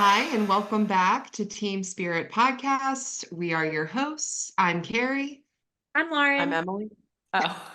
Hi, and welcome back to Team Spirit Podcast. We are your hosts. I'm Carrie. I'm Lauren. I'm Emily. Oh,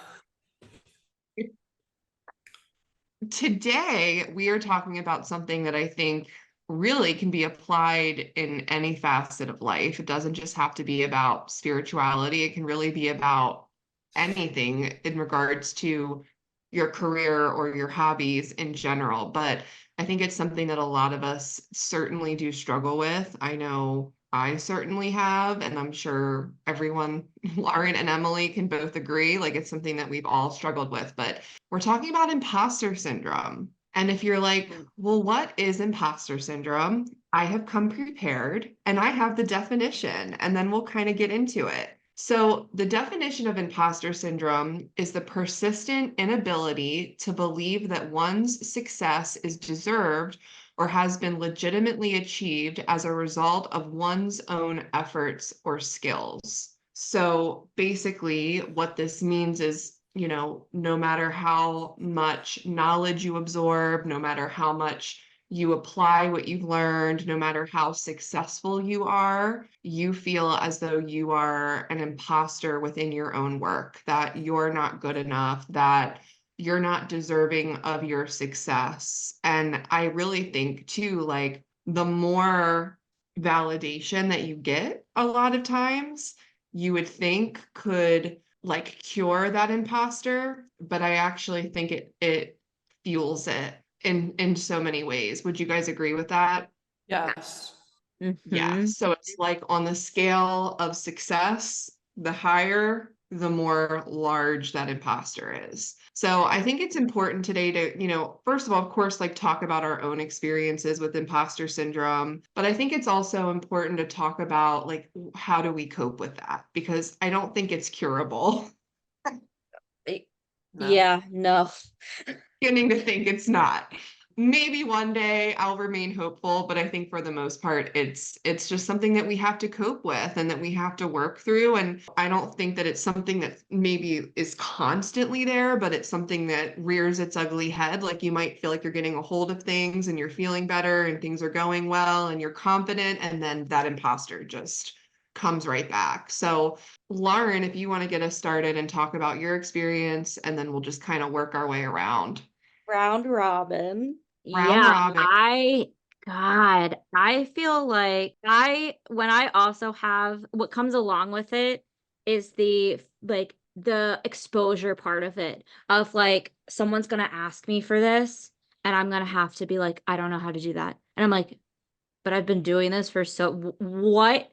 Today, we are talking about something that I think really can be applied in any facet of life. It doesn't just have to be about spirituality, it can really be about anything in regards to your career or your hobbies in general. But I think it's something that a lot of us certainly do struggle with. I know I certainly have, and I'm sure everyone, Lauren and Emily, can both agree. Like it's something that we've all struggled with. But we're talking about imposter syndrome. And if you're like, well, what is imposter syndrome? I have come prepared and I have the definition, and then we'll kind of get into it. So, the definition of imposter syndrome is the persistent inability to believe that one's success is deserved or has been legitimately achieved as a result of one's own efforts or skills. So, basically, what this means is no matter how much knowledge you absorb, no matter how much you apply what you've learned, no matter how successful you are, you feel as though you are an imposter within your own work, that you're not good enough, that you're not deserving of your success. And I really think too, like the more validation that you get a lot of times, you would think could like cure that imposter, but I actually think it fuels it in so many ways. Would you guys agree with that? yes. Yeah. So it's like on the scale of success, the higher, the more large that imposter is. So I think it's important today to, first of all, of course, like talk about our own experiences with imposter syndrome. But I think it's also important to talk about like how do we cope with that? Because I don't think it's curable. No. Yeah, no. Beginning to think it's not. Maybe one day I'll remain hopeful, but I think for the most part, it's just something that we have to cope with and that we have to work through. And I don't think that it's something that maybe is constantly there, but it's something that rears its ugly head. Like you might feel like you're getting a hold of things and you're feeling better and things are going well and you're confident, and then that imposter just comes right back. So Lauren, if you want to get us started and talk about your experience, and then we'll just kind of work our way around. Round robin. Round Yeah, robin. I feel like when I also have what comes along with it is the exposure part of it, of like someone's gonna ask me for this and I'm gonna have to be like, I don't know how to do that. And I'm like, but I've been doing this for what?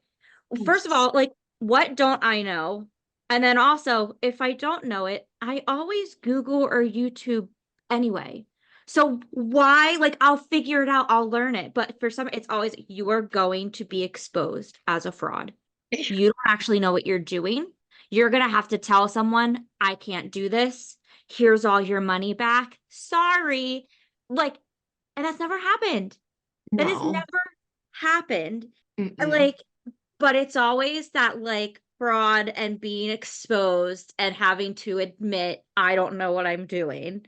First of all, like, what don't I know? And then also, if I don't know it, I always Google or YouTube anyway. So why, like, I'll figure it out, I'll learn it. But for some, it's always you are going to be exposed as a fraud. You don't actually know what you're doing. You're going to have to tell someone, I can't do this. Here's all your money back. Sorry. Like, and that's never happened. That has No. never happened. Mm-mm. Like, but it's always that like fraud and being exposed and having to admit I don't know what I'm doing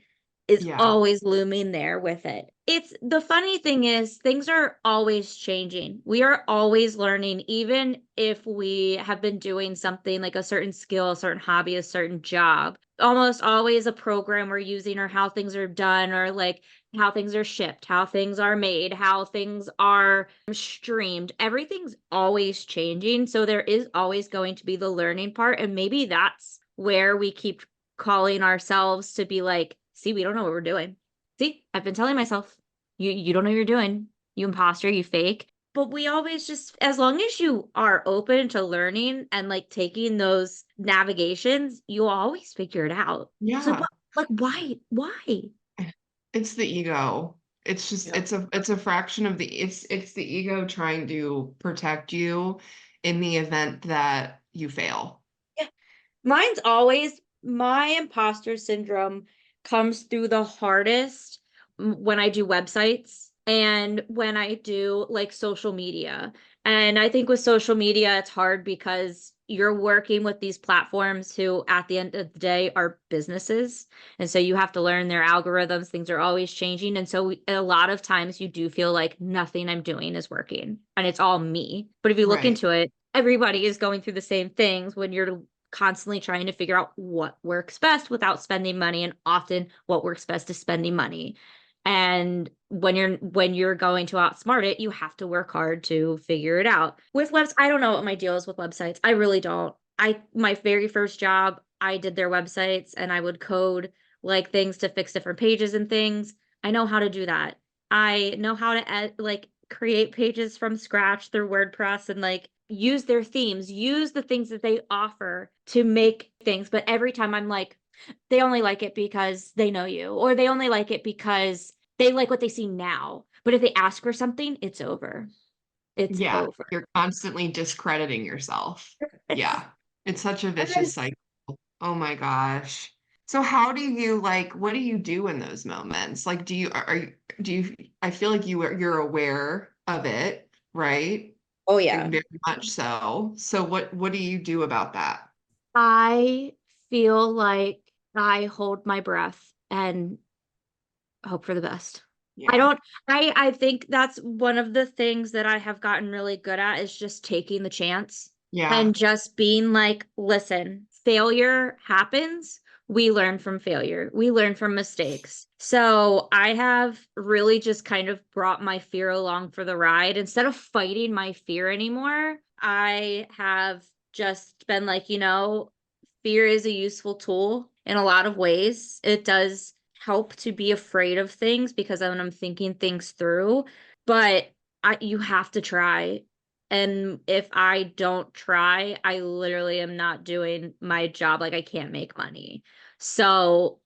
is Yeah. always looming there with it. It's the funny thing is things are always changing. We are always learning, even if we have been doing something like a certain skill, a certain hobby, a certain job. Almost always a program we're using or how things are done or like how things are shipped, how things are made, how things are streamed. Everything's always changing. So there is always going to be the learning part. And maybe that's where we keep calling ourselves to be like, see, we don't know what we're doing. See, I've been telling myself, you don't know what you're doing. You imposter, you fake. But we always just, as long as you are open to learning and like taking those navigations, you'll always figure it out. So, Yeah. but, like, why? Why? It's the ego. It's just Yep. it's a fraction of the it's the ego trying to protect you in the event that you fail. Mine's always my imposter syndrome comes through the hardest when I do websites and when I do like social media. And I think with social media, it's hard because you're working with these platforms who, at the end of the day, are businesses. And so you have to learn their algorithms. Things are always changing. And so a lot of times you do feel like nothing I'm doing is working and it's all me. But if you look Right. into it, everybody is going through the same things when you're constantly trying to figure out what works best without spending money. And often what works best is spending money. And when you're going to outsmart it, you have to work hard to figure it out. With webs, I don't know what my deal is with websites. I really don't. My very first job, I did their websites and I would code like things to fix different pages and things. I know how to do that. I know how to like create pages from scratch through WordPress and like use their themes, use the things that they offer to make things. But every time I'm like, they only like it because they know you, or they only like it because they like what they see now. But if they ask for something, it's over. It's Yeah, over. you're constantly discrediting yourself. Yeah, it's such a And then vicious cycle. Oh my gosh. So how do you like, what do you do in those moments? Like, do you, I feel like you're aware of it, right? oh Like yeah. very much so. So what do you do about that? I feel like I hold my breath and hope for the best. I Yeah. don't I think that's one of the things that I have gotten really good at is just taking the chance Yeah. and just being like, listen, failure happens. We learn from failure. We learn from mistakes. So I have really just kind of brought my fear along for the ride. Instead of fighting my fear anymore, I have just been like, fear is a useful tool in a lot of ways. It does help to be afraid of things because then I'm thinking things through, but you have to try. And if I don't try, I literally am not doing my job. Like I can't make money. So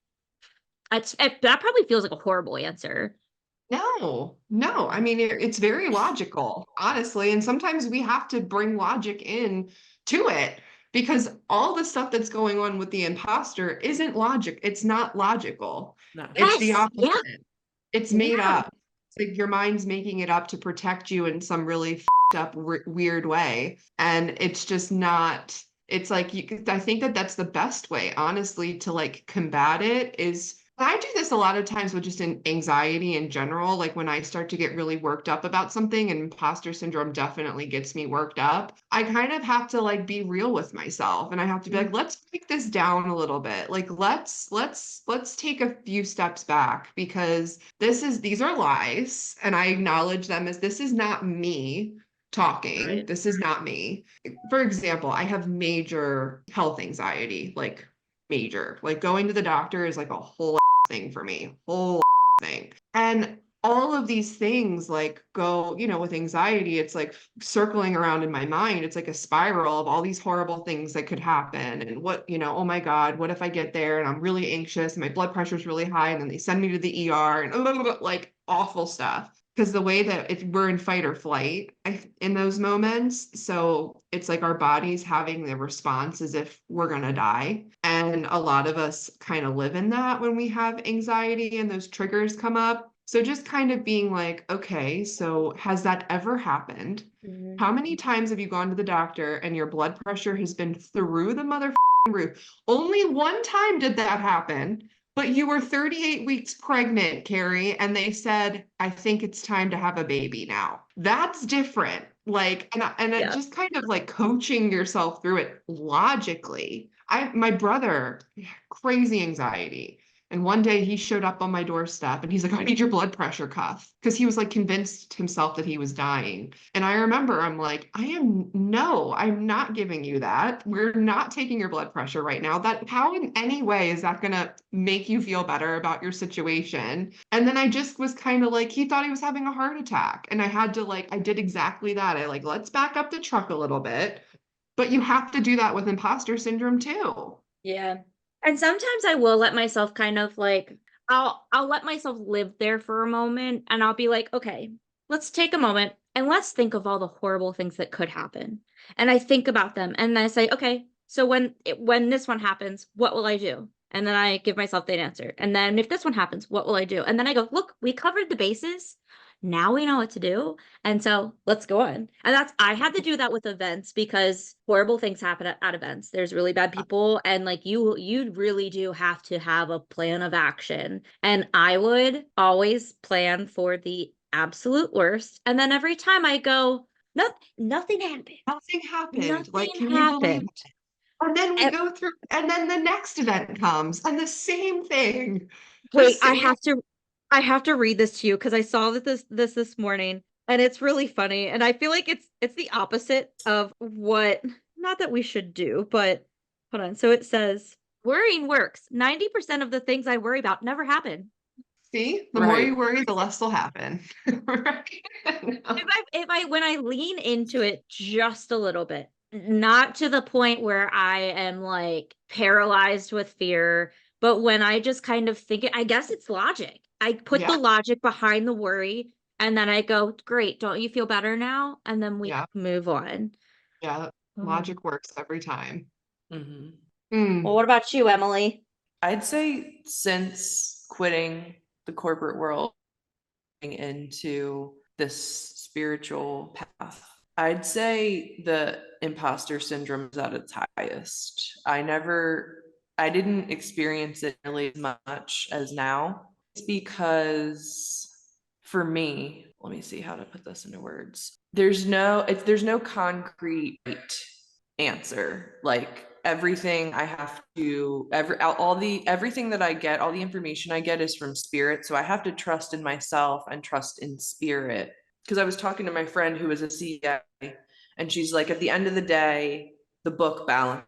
that probably feels like a horrible answer. No, no. I mean, it's very logical, honestly. And sometimes we have to bring logic in to it because all the stuff that's going on with the imposter isn't logic. It's not logical. No. It's the Yes. opposite. Yeah. It's made Yeah. up. It's like your mind's making it up to protect you in some really up weird way. And it's just not, it's like I think that that's the best way, honestly, to like combat it is I do this a lot of times with just in anxiety in general. Like when I start to get really worked up about something, and imposter syndrome definitely gets me worked up, I kind of have to like be real with myself and I have to be like, let's break this down a little bit. Like let's take a few steps back because these are lies and I acknowledge them as this is not me talking. Right. This is not me. For example, I have major health anxiety, like major. Like going to the doctor is like a whole thing for me, whole thing. And all of these things like go, with anxiety, it's like circling around in my mind. It's like a spiral of all these horrible things that could happen. And oh my God, what if I get there and I'm really anxious and my blood pressure is really high and then they send me to the ER and like awful stuff. Because the way that we're in fight or flight in those moments, so it's like our body's having the response as if we're gonna die. And a lot of us kind of live in that when we have anxiety and those triggers come up. So just kind of being like, okay, so has that ever happened? Mhm. How many times have you gone to the doctor and your blood pressure has been through the mother roof? Only one time did that happen. But you were 38 weeks pregnant, Carrie, and they said, I think it's time to have a baby now. That's different. Like, and it Yeah. just kind of like coaching yourself through it logically. My brother, crazy anxiety. And one day he showed up on my doorstep and he's like, I need your blood pressure cuff. Because he was like convinced himself that he was dying. And I remember I'm like, no, I'm not giving you that. We're not taking your blood pressure right now. How in any way is that gonna make you feel better about your situation? And then I just was kind of like, he thought he was having a heart attack. And I had to I did exactly that. Let's back up the truck a little bit. But you have to do that with imposter syndrome too. Yeah. And sometimes I will let myself kind of like I'll let myself live there for a moment and I'll be like, okay, let's take a moment and let's think of all the horrible things that could happen. And I think about them and I say, okay, so when this one happens, what will I do? And then I give myself that answer. And then if this one happens, what will I do? And then I go, look, we covered the bases. now we know what to do. And so let's go on. And I had to do that with events because horrible things happen at events. There's really bad people. And like you really do have to have a plan of action. And I would always plan for the absolute worst. And then every time I go, no, nothing happened. Nothing happened. Nothing Like, can you believe happened. it? And then we And go through, and then the next event comes, and the same thing. wait, Just I have to read this to you because I saw that this morning and it's really funny. And I feel like it's the opposite of what, not that we should do, but hold on. So it says worrying works. 90% of the things I worry about never happen. see, the more Right. you worry, the less will happen. Right? When I lean into it just a little bit, not to the point where I am like paralyzed with fear, but when I just kind of think it, I guess it's logic. I put the Yeah, logic behind the worry and then I go, great, don't you feel better now? And then we yeah, move on. yeah. Logic works every time. Mm-hmm. Well, Mm, what about you, Emily? I'd say since quitting the corporate world into this spiritual path, I'd say the imposter syndrome is at its highest. I didn't experience it nearly as much as now. It's because for me, let me see how to put this into words. There's no concrete answer. Like everything I have to everything that I get, all the information I get is from spirit. So I have to trust in myself and trust in spirit. Because I was talking to my friend who was a CA, and she's like, at the end of the day, the book balance,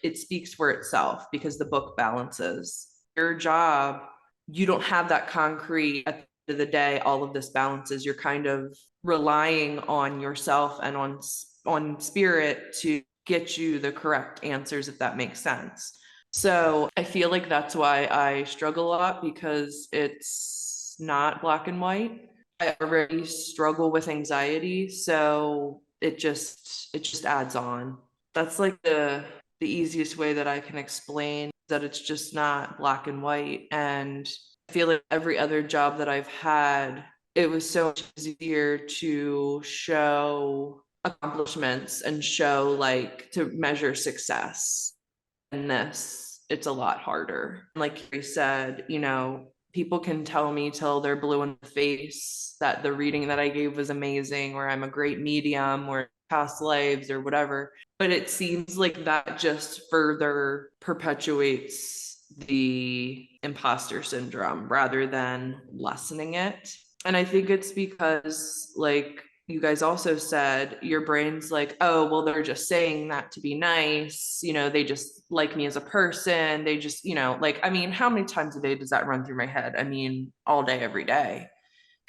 it speaks for itself because the book balances. Your job, you don't have that concrete at the end of the day, all of this balances. You're kind of relying on yourself and on spirit to get you the correct answers, if that makes sense. So I feel like that's why I struggle a lot, because it's not black and white. I already struggle with anxiety, so it just adds on. That's like the easiest way that I can explain that it's just not black and white. And I feel like every other job that I've had, it was so much easier to show accomplishments and show, like, to measure success. And this, it's a lot harder. Like Carrie said, people can tell me till they're blue in the face that the reading that I gave was amazing, or I'm a great medium, or past lives, or whatever. But it seems like that just further perpetuates the imposter syndrome rather than lessening it. And I think it's because, like you guys also said, your brain's like, oh, well, they're just saying that to be nice. They just like me as a person. They just, like, I mean, how many times a day does that run through my head? I mean, all day, every day.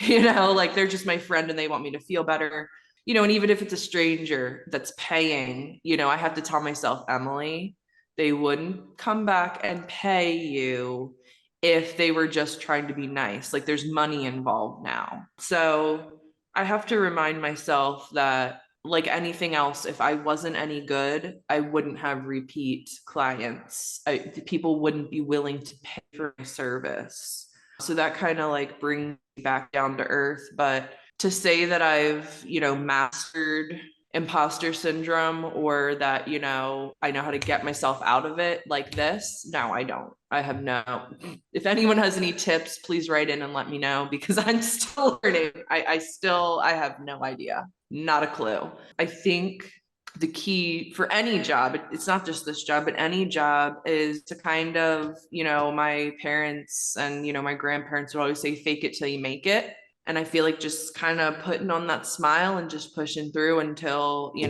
Like, they're just my friend and they want me to feel better. And even if it's a stranger that's paying, I have to tell myself, Emily, they wouldn't come back and pay you if they were just trying to be nice. Like, there's money involved now. So I have to remind myself that, like anything else, if I wasn't any good, I wouldn't have repeat clients. People wouldn't be willing to pay for my service. So that kind of like brings me back down to earth. But to say that I've, mastered imposter syndrome, or that, I know how to get myself out of it like this, no, I don't. I have no. If anyone has any tips, please write in and let me know, because I'm still learning. I have no idea. Not a clue. I think the key for any job, it's not just this job, but any job, is to kind of, my parents and, my grandparents would always say, fake it till you make it. And I feel like just kind of putting on that smile and just pushing through until you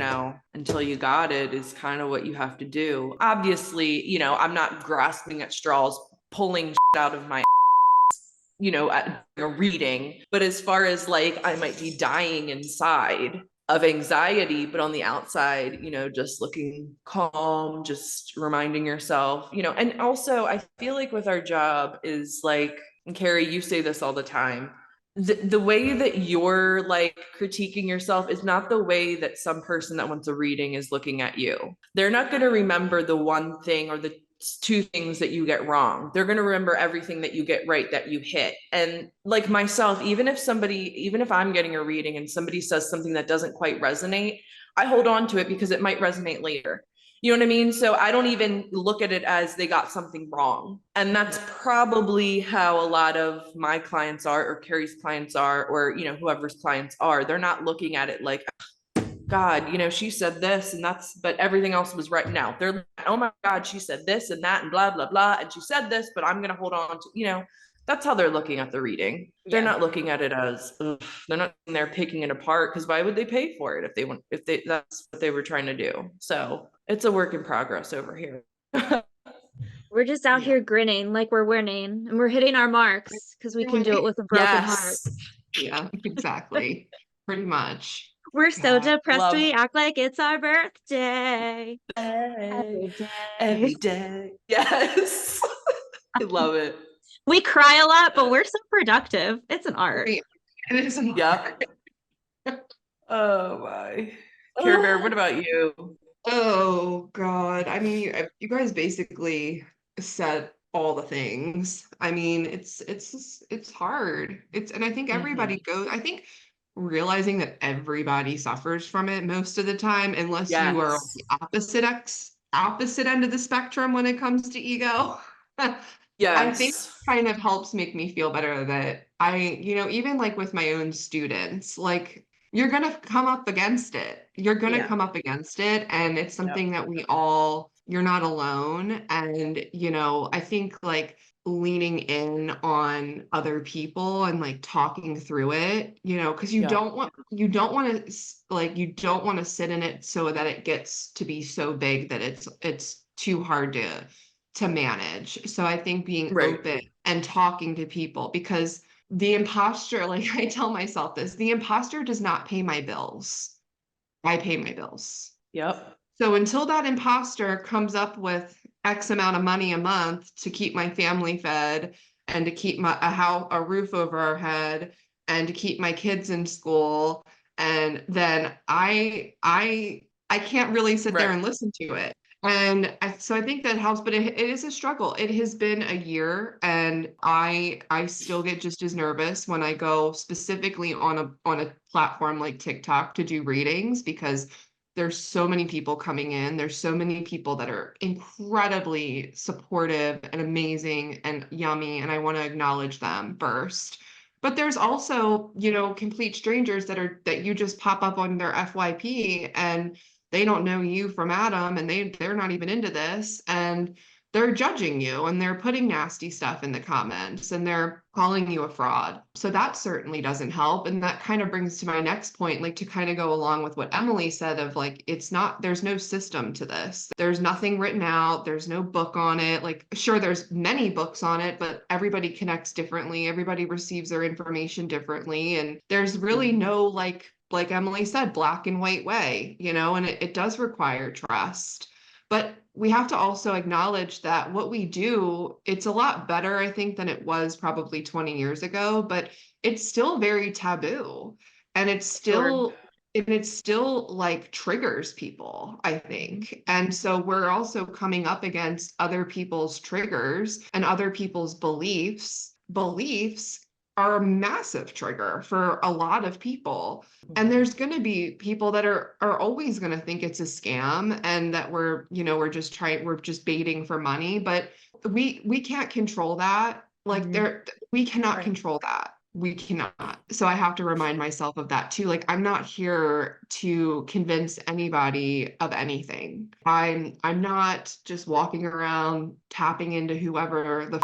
got it is kind of what you have to do. Obviously, I'm not grasping at straws, pulling shit out of my at a reading. But as far as, like, I might be dying inside of anxiety, but on the outside, just looking calm, just reminding yourself, and also I feel like with our job is like, and Carrie, you say this all the time, the way that you're like critiquing yourself is not the way that some person that wants a reading is looking at you. They're not going to remember the one thing or the two things that you get wrong. They're going to remember everything that you get right, that you hit. And like myself, even if I'm getting a reading and somebody says something that doesn't quite resonate, I hold on to it because it might resonate later. You know what I mean? So I don't even look at it as they got something wrong. And that's probably how a lot of my clients are, or Carrie's clients are, or, you know, whoever's clients are. They're not looking at it like, God, you know, she said this and that's, but everything else was right. Now they're like, oh my God, she said this and that and blah, blah, blah. And she said this, but I'm going to hold on to, you know, that's how they're looking at the reading. They're Yeah. not looking at it as, ugh, they're not in there picking it apart, because why would they pay for it if that's what they were trying to do? So it's a work in progress over here. We're just out Yeah. here grinning like we're winning and we're hitting our marks because we can do it with a broken heart. Yes. Yeah, exactly. Pretty much. We're so Yeah. depressed we Love act like it's our birthday every every day. day. Yes. I love it. We cry a lot, but we're so productive. It's an art. It is an Yep. Oh my. Care Bear, what about you? Oh God. I mean, you guys basically said all the things. I mean, it's hard. And I think everybody goes, I think realizing that everybody suffers from it most of the time, unless you are on Yes. the opposite end of the spectrum when it comes to ego. I think Yes. kind of helps make me feel better that even like with my own students, like you're going to come up against it. You're going to Yeah. come up against it. And it's Yep. something that you're not alone. And, I think like leaning in on other people and like talking through it, because you Yep. don't want to sit in it so that it gets to be so big that it's too hard to manage. So I think being Right. open and talking to people, because the imposter, like I tell myself this, the imposter does not pay my bills. I pay my bills. Yep. So until that imposter comes up with X amount of money a month to keep my family fed and to keep a roof over our head and to keep my kids in school, and then I can't really sit there Right. and listen to it. And so I think that helps, but it is a struggle. It has been a year, and I still get just as nervous when I go specifically on a platform like TikTok to do readings, because there's so many people coming in. There's so many people that are incredibly supportive and amazing and yummy, and I want to acknowledge them first. But there's also, complete strangers that you just pop up on their FYP, and they don't know you from Adam, and they're not even into this, and they're judging you, and they're putting nasty stuff in the comments, and they're calling you a fraud. So that certainly doesn't help. And that kind of brings to my next point, like to kind of go along with what Emily said of like, there's no system to this. There's nothing written out. There's no book on it. Like, sure, there's many books on it, but everybody connects differently. Everybody receives their information differently. And there's really no, like Emily said, black and white way, and it does require trust. But we have to also acknowledge that what we do, it's a lot better, I think, than it was probably 20 years ago, but it's still very taboo. And Sure. it still like triggers people, I think. And so we're also coming up against other people's triggers and other people's beliefs. Beliefs are a massive trigger for a lot of people. And there's going to be people that are always going to think it's a scam, and that we're just baiting for money, but we can't control that. Like we cannot Right. control that. We cannot. So I have to remind myself of that too. Like, I'm not here to convince anybody of anything. I'm not just walking around tapping into whoever the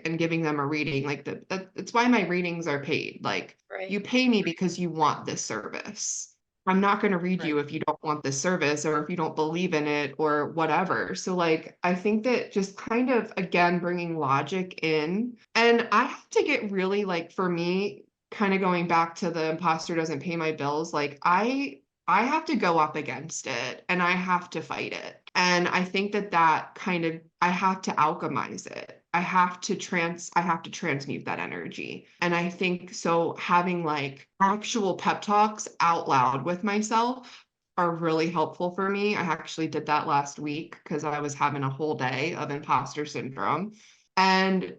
and giving them a reading. Like that's why my readings are paid. Like, Right. you pay me because you want this service. I'm not going to read Right. you if you don't want this service, or if you don't believe in it, or whatever. So like, I think that just kind of, again, bringing logic in. And I have to get really, like, for me, kind of going back to the imposter doesn't pay my bills, like I have to go up against it, and I have to fight it. And I think that kind of, I have to alchemize it. I have to transmute that energy. And I think so, having like actual pep talks out loud with myself are really helpful for me. I actually did that last week because I was having a whole day of imposter syndrome. And,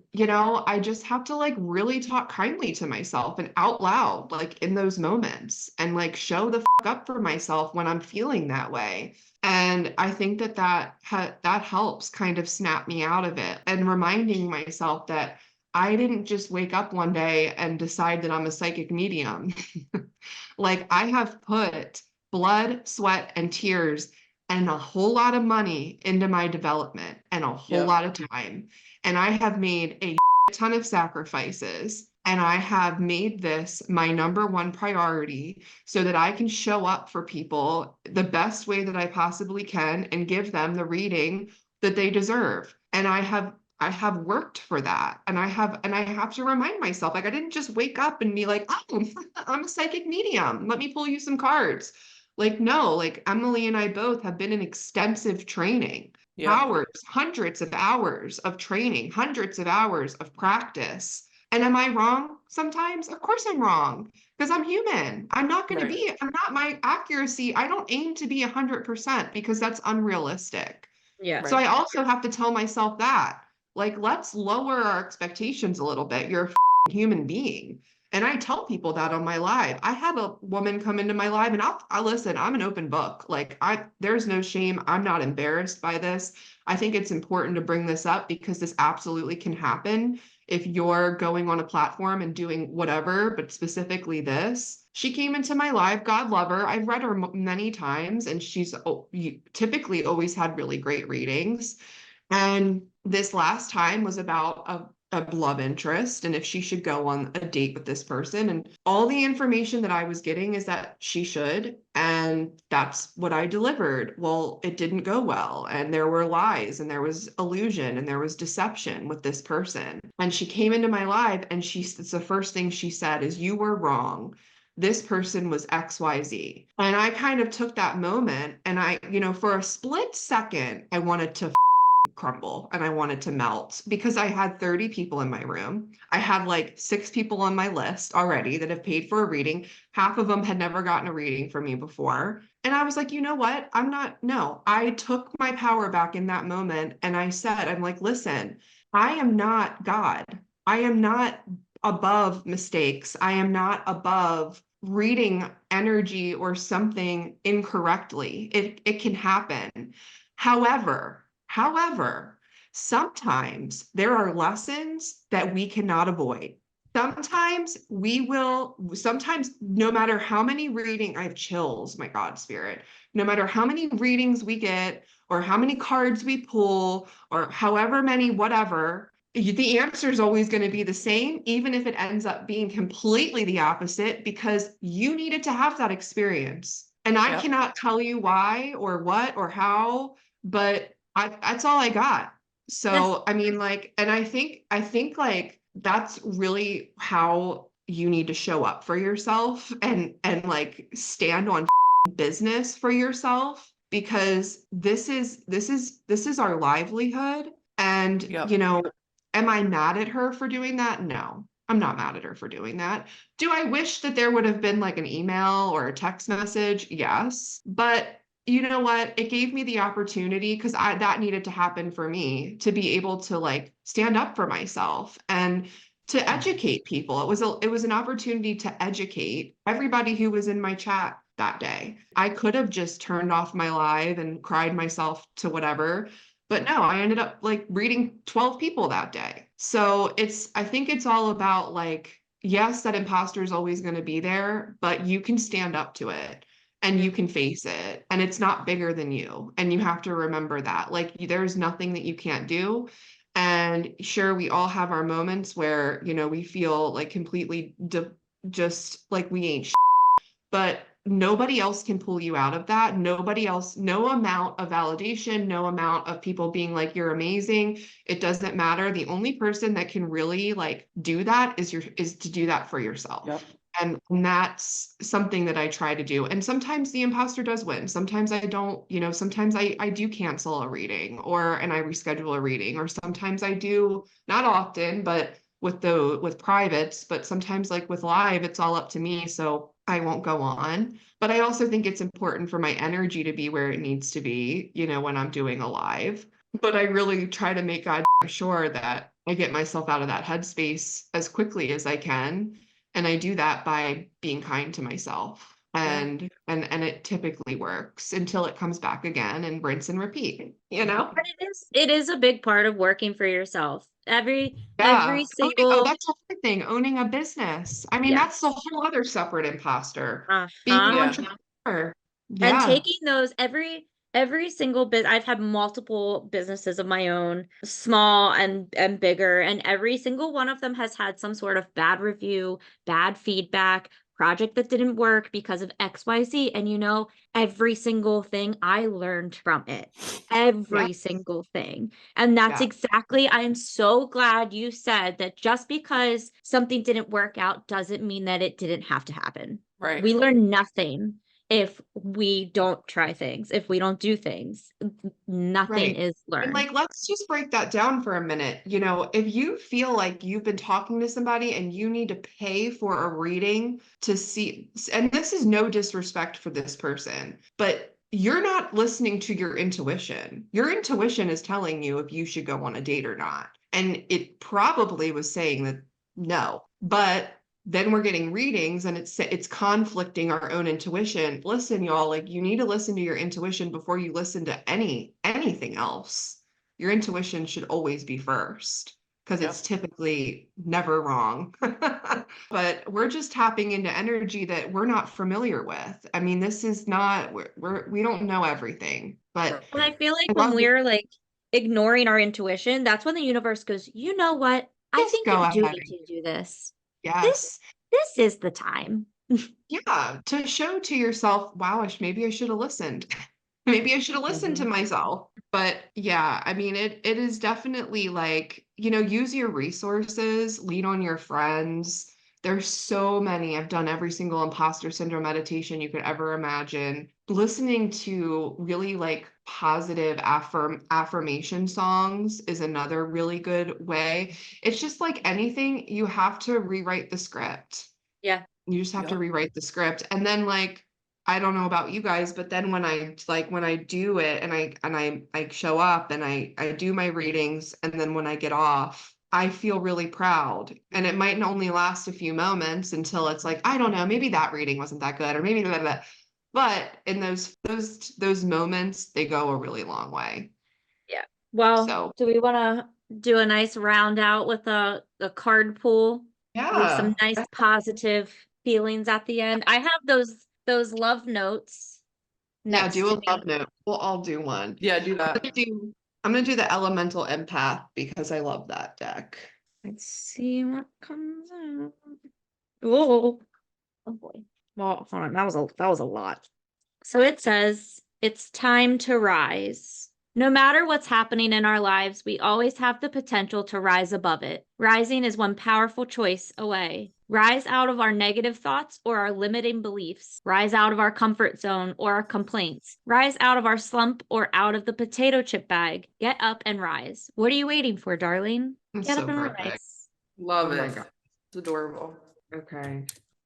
I just have to like really talk kindly to myself and out loud, like in those moments, and like show the up for myself when I'm feeling that way. And I think that helps kind of snap me out of it and reminding myself that I didn't just wake up one day and decide that I'm a psychic medium. Like I have put blood, sweat, and tears and a whole lot of money into my development and a whole Yep. lot of time. And I have made a ton of sacrifices. And I have made this my number one priority so that I can show up for people the best way that I possibly can and give them the reading that they deserve. And I have worked for that. And I have to remind myself, like I didn't just wake up and be like, oh, I'm a psychic medium. Let me pull you some cards. Like, no, like Emily and I both have been in extensive training, Yep. hours, hundreds of hours of training, hundreds of hours of practice. And am I wrong sometimes? Of course I'm wrong because I'm human. Right. I'm not my accuracy. I don't aim to be 100% because that's unrealistic. Yeah. So Right. I also have to tell myself that, like, let's lower our expectations a little bit. You're a human being. And I tell people that on my live. I had a woman come into my live and I listen, I'm an open book. Like there's no shame. I'm not embarrassed by this. I think it's important to bring this up because this absolutely can happen if you're going on a platform and doing whatever, but specifically this. She came into my live, God love her. I've read her many times and she's typically always had really great readings. And this last time was about a love interest and if she should go on a date with this person. And all the information that I was getting is that she should. And that's what I delivered. Well, it didn't go well. And there were lies and there was illusion and there was deception with this person. And she came into my live and it's the first thing she said is, you were wrong. This person was XYZ. And I kind of took that moment and for a split second, I wanted to crumble and I wanted to melt because I had 30 people in my room. I had like 6 people on my list already that have paid for a reading. Half of them had never gotten a reading from me before. And I was like, you know what? No, I took my power back in that moment. And I'm like, listen, I am not God. I am not above mistakes. I am not above reading energy or something incorrectly. It can happen. However, sometimes there are lessons that we cannot avoid. Sometimes no matter how many I have chills, my God, spirit, no matter how many readings we get or how many cards we pull or however many, whatever, the answer is always going to be the same, even if it ends up being completely the opposite, because you needed to have that experience. And I Yep. cannot tell you why or what or how, but that's all I got. So, I mean, like, and I think like that's really how you need to show up for yourself and like stand on business for yourself because this is our livelihood. And, Yep. am I mad at her for doing that? No, I'm not mad at her for doing that. Do I wish that there would have been like an email or a text message? Yes. But you know what? It gave me the opportunity because that needed to happen for me to be able to like stand up for myself and to educate people. It was an opportunity to educate everybody who was in my chat that day. I could have just turned off my live and cried myself to whatever, but no, I ended up like reading 12 people that day. So I think it's all about like, yes, that imposter is always going to be there, but you can stand up to it and you can face it and it's not bigger than you. And you have to remember that like there's nothing that you can't do. And sure, we all have our moments where, we feel like completely just like we ain't but nobody else can pull you out of that. Nobody else, no amount of validation, no amount of people being like, you're amazing. It doesn't matter. The only person that can really like do that is to do that for yourself. Yep. And that's something that I try to do. And sometimes the imposter does win. Sometimes I don't, sometimes I do cancel a reading and I reschedule a reading, or sometimes I do, not often, but with privates, but sometimes like with live, it's all up to me. So I won't go on. But I also think it's important for my energy to be where it needs to be, when I'm doing a live. But I really try to make God sure that I get myself out of that headspace as quickly as I can. And I do that by being kind to myself. Yeah. And it typically works until it comes back again and rinse and repeat. But it is a big part of working for yourself. Every Yeah. single That's another thing, owning a business. I mean, that's the yes. whole other separate imposter. Being an Uh-huh. Yeah. entrepreneur. And Yeah. taking those every single bit, I've had multiple businesses of my own, small and bigger, and every single one of them has had some sort of bad review, bad feedback, project that didn't work because of XYZ. And every single thing I learned from it. Yeah. Every single thing. And that's Yeah. exactly, I'm so glad you said that just because something didn't work out doesn't mean that it didn't have to happen. Right. We learn nothing if we don't try things, if we don't do things. Nothing Right. is And learned. let's just break that down for a minute. If you feel like you've been talking to somebody and you need to pay for a reading to see, and this is no disrespect for this person, but you're not listening to your intuition. Your intuition is telling you if you should go on a date or not. And it probably was saying that no, but then we're getting readings and it's conflicting our own intuition. Listen, y'all, you need to listen to your intuition before you listen to anything else. Your intuition should always be first because Yep. it's typically never wrong. But we're just tapping into energy that we're not familiar with. I mean, this is not we don't know everything, but And I feel like I when love it. we're ignoring our intuition, that's when the universe goes, you know what? I Just think you go do ahead. need to do this. This Yes. this is the time. Yeah, to show to yourself, wow, maybe I should have listened. Maybe I should have listened to Mhm. myself. But yeah, I mean, it is definitely use your resources, lean on your friends. There's so many. I've done every single imposter syndrome meditation you could ever imagine. Listening to really positive affirmation songs is another really good way. It's just like anything, you have to rewrite the script. Yeah. You just have to Yep. rewrite the script. And then I don't know about you guys, but then when I do it and I show up and I do my readings and then when I get off, I feel really proud. And it might only last a few moments until it's I don't know, maybe that reading wasn't that good or maybe blah, blah, blah. But in those moments, they go a really long way. Yeah. Well, So do we want to do a nice round out with a card pull? Leave some yeah. nice positive feelings at the end. I have those love notes Yeah, next do to a me. love note. We'll all do one. Yeah, do I'm that. gonna do I'm gonna do the elemental empath because I love that deck. Let's see what comes out. Oh, oh boy. Well, hold on. That was a lot. So it says, it's time to rise. No matter what's happening in our lives, we always have the potential to rise above it. Rising is one powerful choice away. Rise out of our negative thoughts or our limiting beliefs. Rise out of our comfort zone or our complaints. Rise out of our slump or out of the potato chip bag. Get up and rise. What are you waiting for, darling? It's Get up so and perfect. rise. Love Oh my it. God. It's adorable. Okay.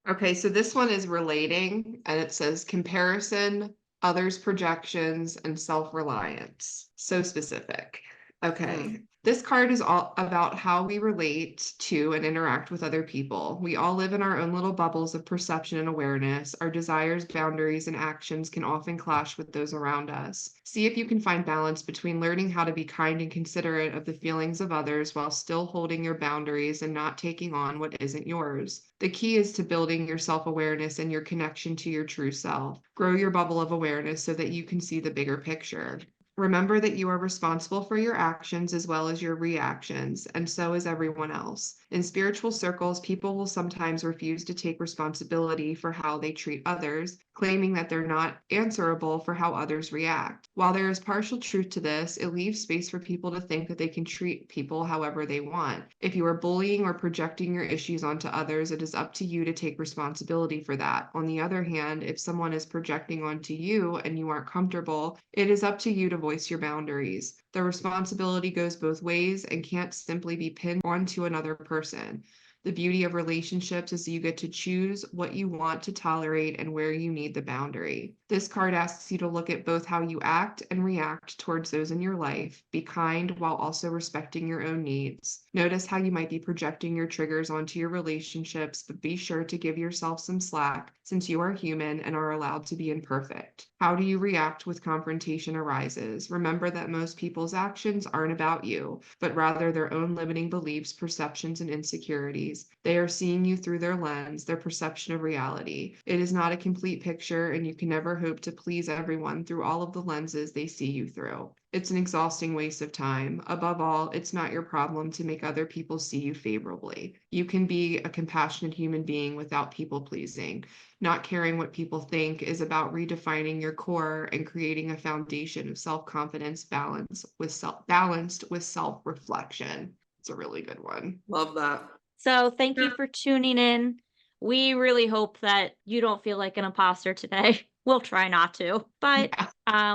Okay, so this one is relating and it says comparison, others' projections, and self-reliance. So specific. Okay. This card is all about how we relate to and interact with other people. We all live in our own little bubbles of perception and awareness. Our desires, boundaries, and actions can often clash with those around us. See if you can find balance between learning how to be kind and considerate of the feelings of others while still holding your boundaries and not taking on what isn't yours. The key is to building your self-awareness and your connection to your true self. Grow your bubble of awareness so that you can see the bigger picture. Remember that you are responsible for your actions as well as your reactions, and so is everyone else. In spiritual circles, people will sometimes refuse to take responsibility for how they treat others, claiming that they're not answerable for how others react. While there is partial truth to this, it leaves space for people to think that they can treat people however they want. If you are bullying or projecting your issues onto others, it is up to you to take responsibility for that. On the other hand, if someone is projecting onto you and you aren't comfortable, it is up to you to voice your boundaries. The responsibility goes both ways and can't simply be pinned onto another person. The beauty of relationships is you get to choose what you want to tolerate and where you need the boundary. This card asks you to look at both how you act and react towards those in your life. Be kind while also respecting your own needs. Notice how you might be projecting your triggers onto your relationships, but be sure to give yourself some slack since you are human and are allowed to be imperfect. How do you react with confrontation arises? Remember that most people's actions aren't about you, but rather their own limiting beliefs, perceptions, and insecurities. They are seeing you through their lens, their perception of reality. It is not a complete picture, and you can never hope to please everyone through all of the lenses they see you through. It's an exhausting waste of time. Above all, it's not your problem to make other people see you favorably. You can be a compassionate human being without people pleasing. Not caring what people think is about redefining your core and creating a foundation of self-confidence balanced with self-reflection. It's a really good one. Love that. So thank you for tuning in. We really hope that you don't feel like an imposter today. We'll try not to, but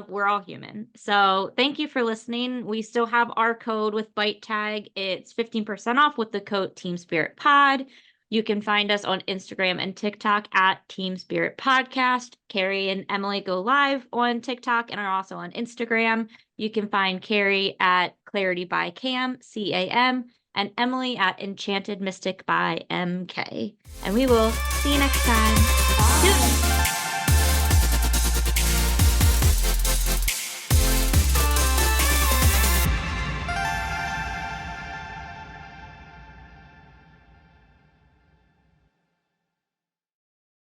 we're all human. So thank you for listening. We still have our code with Bite Tag. It's 15% off with the code Team Spirit Pod. You can find us on Instagram and TikTok at Team Spirit Podcast. Carrie and Emily go live on TikTok and are also on Instagram. You can find Carrie at Clarity by Cam, CAM, and Emily at Enchanted Mystic by MK. And we will see you next time. Bye.